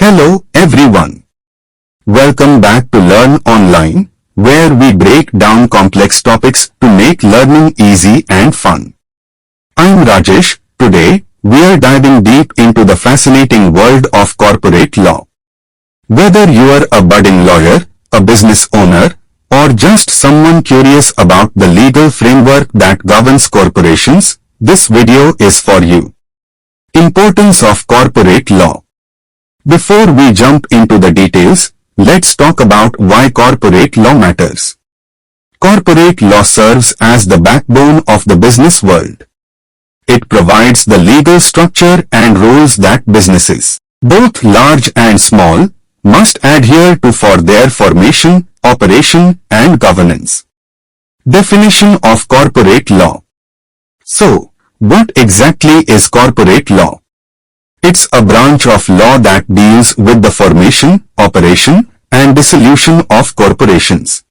Hello everyone. Welcome back to Learn Online, where we break down complex topics to make learning easy and fun. I'm Rajesh. Today, we are diving deep into the fascinating world of corporate law. Whether you are a budding lawyer, a business owner, or just someone curious about the legal framework that governs corporations, this video is for you. Importance of corporate law. Before we jump into the details, let's talk about why corporate law matters. Corporate law serves as the backbone of the business world. It provides the legal structure and rules that businesses, both large and small, must adhere to for their formation, operation, and governance. Definition of corporate law. So, what exactly is corporate law? It's a branch of law that deals with the formation, operation, and dissolution of corporations.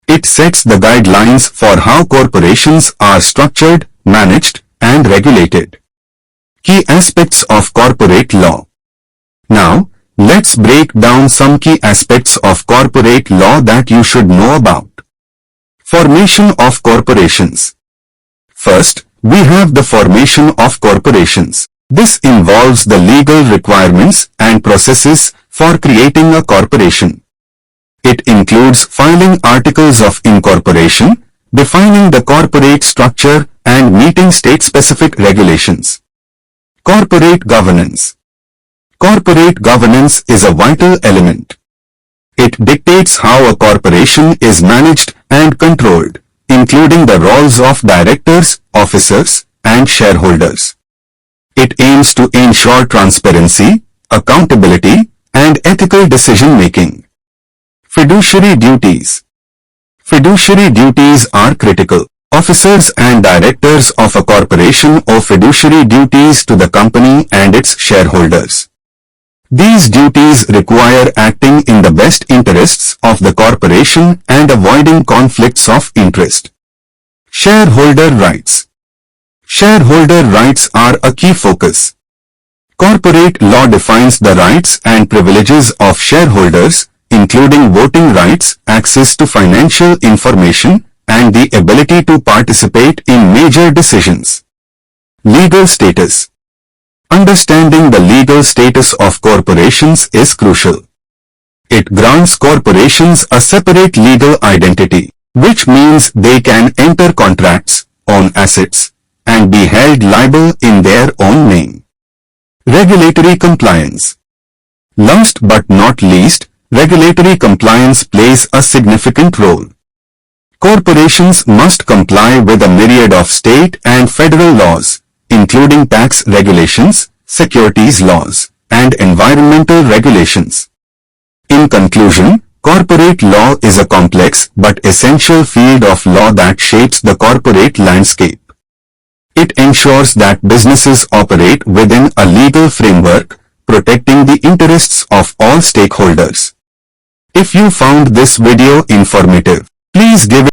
It sets the guidelines for how corporations are structured, managed, and regulated. Key aspects of corporate law. Now, let's break down some key aspects of corporate law that you should know about. Formation of corporations. First, we have the formation of corporations. This involves the legal requirements and processes for creating a corporation. It includes filing articles of incorporation, defining the corporate structure, and meeting state-specific regulations. Corporate governance. Corporate governance is a vital element. It dictates how a corporation is managed and controlled, including the roles of directors, officers, and shareholders. It aims to ensure transparency, accountability, and ethical decision-making. Fiduciary duties. Fiduciary duties are critical. Officers and directors of a corporation owe fiduciary duties to the company and its shareholders. These duties require acting in the best interests of the corporation and avoiding conflicts of interest. Shareholder rights. Shareholder rights are a key focus. Corporate law defines the rights and privileges of shareholders, including voting rights, access to financial information, and the ability to participate in major decisions. Legal status. Understanding the legal status of corporations is crucial. It grants corporations a separate legal identity, which means they can enter contracts, own assets, and be held liable in their own name. Regulatory compliance. Last but not least, regulatory compliance plays a significant role. Corporations must comply with a myriad of state and federal laws, including tax regulations, securities laws, and environmental regulations. In conclusion, corporate law is a complex but essential field of law that shapes the corporate landscape. It ensures that businesses operate within a legal framework, protecting the interests of all stakeholders. If you found this video informative, please give it